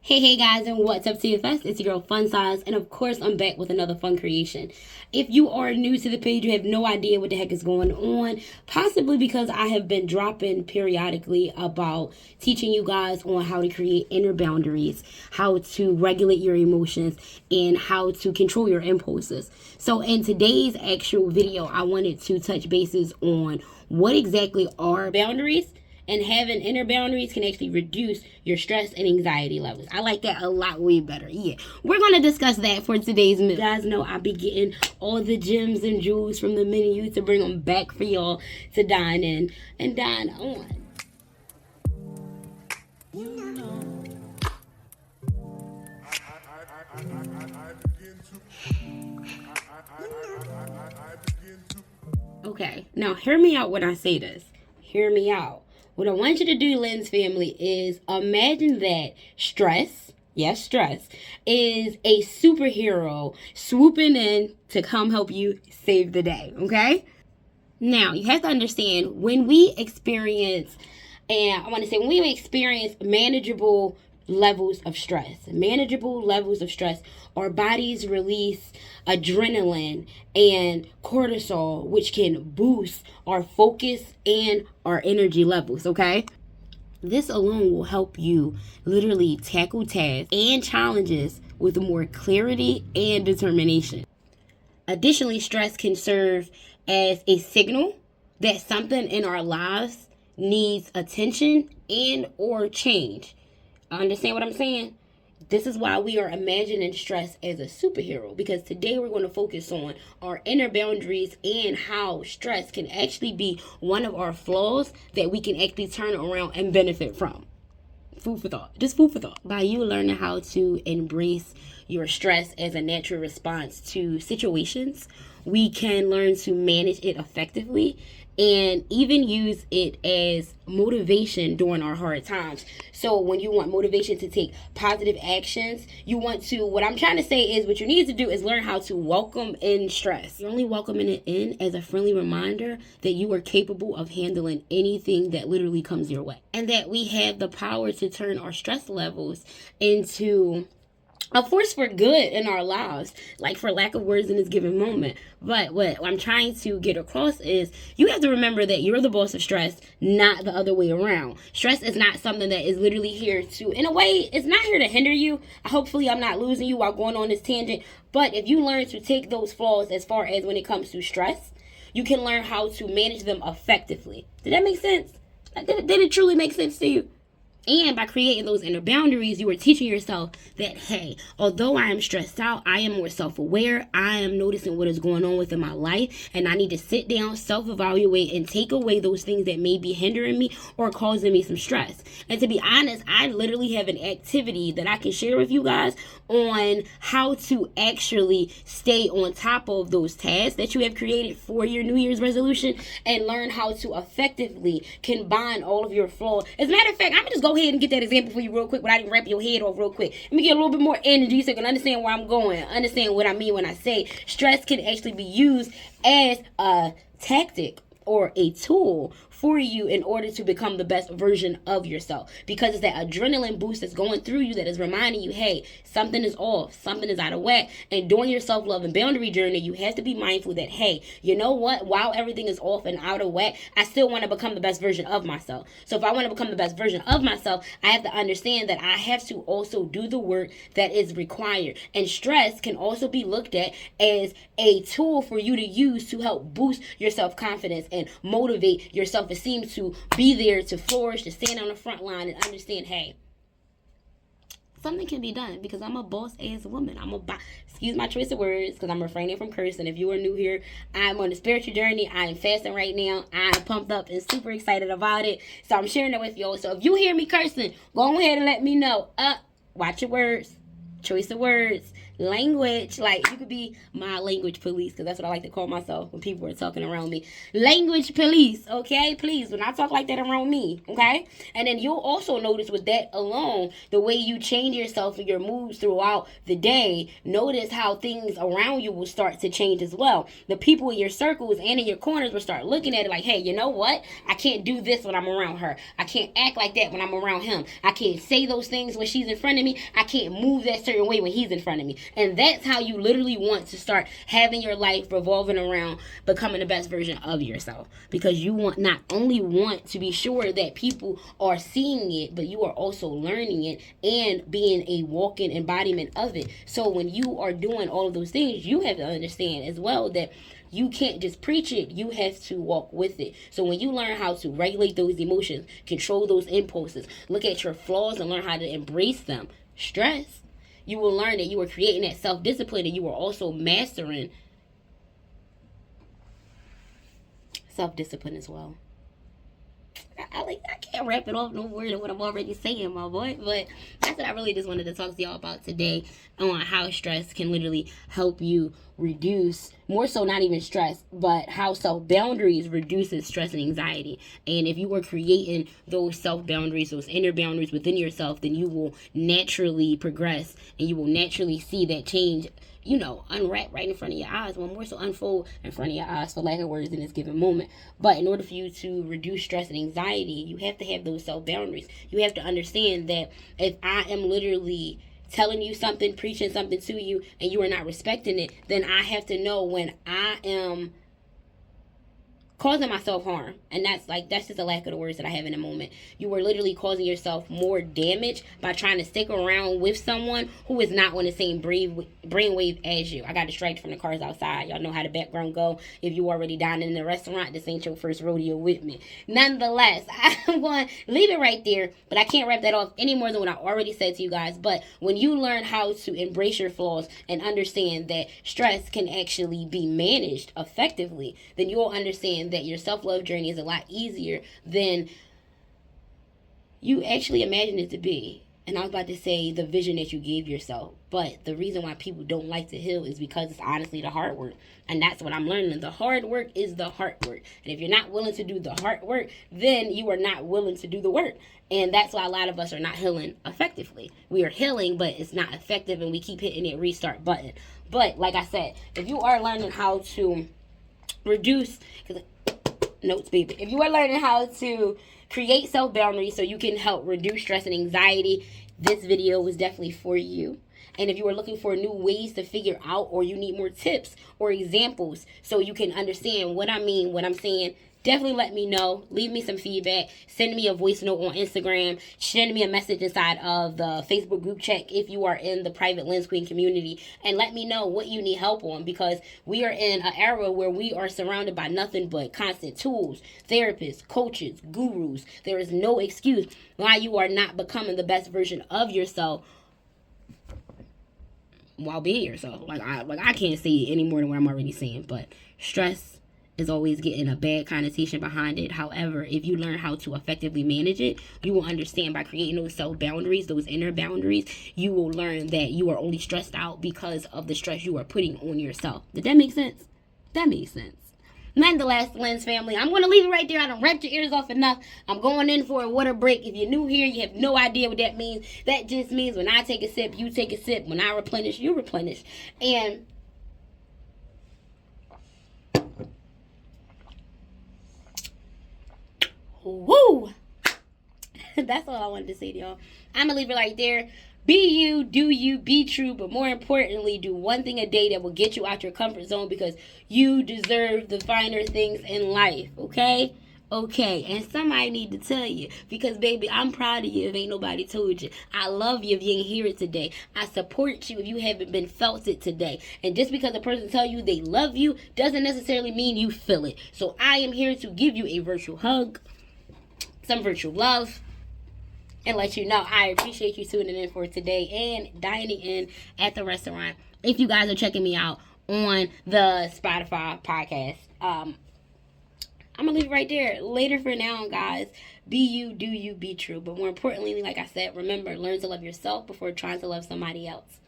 Hey guys, and what's up CFS? It's your girl Funsize, and of course I'm back with another fun creation. If you are new to the page, you have no idea what the heck is going on, possibly because I have been dropping periodically about teaching you guys on how to create inner boundaries, how to regulate your emotions, and how to control your impulses. So in today's actual video, I wanted to touch bases on what exactly are boundaries, and having inner boundaries can actually reduce your stress and anxiety levels. I like that a lot way better. Yeah, we're going to discuss that for today's meal. You guys know I'll be getting all the gems and jewels from the menu to bring them back for y'all to dine in and dine on. Okay, now hear me out when I say this. Hear me out. What I want you to do, Lens family, is imagine that stress, yes, stress, is a superhero swooping in to come help you save the day, okay? Now, you have to understand, when we experience, when we experience manageable levels of stress, our bodies release adrenaline and cortisol, which can boost our focus and our energy levels, okay? This alone will help you literally tackle tasks and challenges with more clarity and determination. Additionally, stress can serve as a signal that something in our lives needs attention and or change. Understand what I'm saying? This is why we are imagining stress as a superhero, because today we're going to focus on our inner boundaries and how stress can actually be one of our flaws that we can actually turn around and benefit from. Food for thought. Just food for thought. By you learning how to embrace your stress as a natural response to situations, we can learn to manage it effectively and even use it as motivation during our hard times. So when you want motivation to take positive actions, what I'm trying to say is, what you need to do is learn how to welcome in stress. You're only welcoming it in as a friendly reminder that you are capable of handling anything that literally comes your way. And that we have the power to turn our stress levels into a force for good in our lives, like for lack of words in this given moment. But what I'm trying to get across is, you have to remember that you're the boss of stress, not the other way around. Stress is not something that is literally here to, in a way, it's not here to hinder you. Hopefully I'm not losing you while going on this tangent. But if you learn to take those flaws as far as when it comes to stress, you can learn how to manage them effectively. Did that make sense? Did it truly make sense to you? And by creating those inner boundaries, you are teaching yourself that, hey, although I am stressed out, I am more self-aware. I am noticing what is going on within my life, and I need to sit down, self-evaluate, and take away those things that may be hindering me or causing me some stress. And to be honest, I literally have an activity that I can share with you guys on how to actually stay on top of those tasks that you have created for your New Year's resolution, and learn how to effectively combine all of your flaws. As a matter of fact, I'm going to just go ahead and get that example for you real quick without even wrap your head off real quick. Let me get a little bit more energy so you can understand where I'm going, understand what I mean when I say stress can actually be used as a tactic or a tool for you in order to become the best version of yourself, because it's that adrenaline boost that's going through you that is reminding you, hey, something is off, something is out of whack. And during your self-love and boundary journey, you have to be mindful that, hey, you know what, while everything is off and out of whack, I still want to become the best version of myself. So if I want to become the best version of myself, I have to understand that I have to also do the work that is required. And stress can also be looked at as a tool for you to use to help boost your self-confidence and motivate your self-esteem to be there, to flourish, to stand on the front line and understand, hey, something can be done, because I'm a boss ass woman. Excuse my choice of words, because I'm refraining from cursing. If you are new here, I'm on a spiritual journey. I am fasting right now. I'm pumped up and super excited about it. So I'm sharing it with y'all. So if you hear me cursing, go ahead and let me know. Watch your words. Choice of words. Language, like, you could be my language police, because that's what I like to call myself when people are talking around me. Language police, okay? Please, when I talk like that around me, okay? And then you'll also notice with that alone, the way you change yourself and your moods throughout the day. Notice how things around you will start to change as well. The people in your circles and in your corners will start looking at it like, hey, you know what? I can't do this when I'm around her. I can't act like that when I'm around him. I can't say those things when she's in front of me. I can't move that certain way when he's in front of me. And that's how you literally want to start having your life revolving around becoming the best version of yourself. Because you want not only want to be sure that people are seeing it, but you are also learning it and being a walking embodiment of it. So when you are doing all of those things, you have to understand as well that you can't just preach it, you have to walk with it. So when you learn how to regulate those emotions, control those impulses, look at your flaws and learn how to embrace them, stress, you will learn that you are creating that self-discipline, and you are also mastering self-discipline as well. I can't wrap it off no more than what I'm already saying, my boy. But that's what I really just wanted to talk to y'all about today, on how stress can literally help you reduce, more so not even stress, but how self-boundaries reduces stress and anxiety. And if you are creating those self-boundaries, those inner boundaries within yourself, then you will naturally progress and you will naturally see that change, you know, unwrap right in front of your eyes. Well, more so unfold in front of your eyes, for lack of words, in this given moment. But in order for you to reduce stress and anxiety, you have to have those self-boundaries. You have to understand that if I am literally telling you something, preaching something to you, and you are not respecting it, then I have to know when I am causing myself harm. And that's just a lack of the words that I have in a moment. You are literally causing yourself more damage by trying to stick around with someone who is not on the same brainwave as you. I got distracted from the cars outside. Y'all know how the background go. If you already dining in the restaurant, this ain't your first rodeo with me. Nonetheless, I'm going to leave it right there, but I can't wrap that off any more than what I already said to you guys. But when you learn how to embrace your flaws and understand that stress can actually be managed effectively, then you'll understand that your self-love journey is a lot easier than you actually imagine it to be. And I was about to say the vision that you gave yourself. But the reason why people don't like to heal is because it's honestly the hard work. And that's what I'm learning. The hard work is the hard work. And if you're not willing to do the hard work, then you are not willing to do the work. And that's why a lot of us are not healing effectively. We are healing, but it's not effective, and we keep hitting that restart button. But like I said, if you are learning how to reduce notes, baby. If you are learning how to create self-boundaries so you can help reduce stress and anxiety, this video was definitely for you. And if you are looking for new ways to figure out, or you need more tips or examples so you can understand what I mean, what I'm saying, definitely let me know. Leave me some feedback. Send me a voice note on Instagram. Send me a message inside of the Facebook group chat if you are in the private Lens Queen community. And let me know what you need help on, because we are in an era where we are surrounded by nothing but constant tools, therapists, coaches, gurus. There is no excuse why you are not becoming the best version of yourself while being yourself. I can't say it any more than what I'm already saying, but stress is always getting a bad connotation behind it. However, if you learn how to effectively manage it, you will understand by creating those self-boundaries, those inner boundaries, you will learn that you are only stressed out because of the stress you are putting on yourself. Did that make sense? That makes sense. Nonetheless, Lens family, I'm going to leave it right there. I done wrapped your ears off enough. I'm going in for a water break. If you're new here, you have no idea what that means. That just means when I take a sip, you take a sip. When I replenish, you replenish. And woo! That's all I wanted to say to y'all. I'm going to leave it right there. Be you, do you, be true, but more importantly, do one thing a day that will get you out your comfort zone, because you deserve the finer things in life, okay? Okay, and somebody need to tell you, because baby, I'm proud of you if ain't nobody told you. I love you if you ain't hear it today. I support you if you haven't been felt it today. And just because a person tell you they love you doesn't necessarily mean you feel it. So I am here to give you a virtual hug, some virtual love, and let you know I appreciate you tuning in for today and dining in at the restaurant. If you guys are checking me out on the Spotify podcast, I'm going to leave it right there. Later for now, guys. Be you, do you, be true. But more importantly, like I said, remember, learn to love yourself before trying to love somebody else.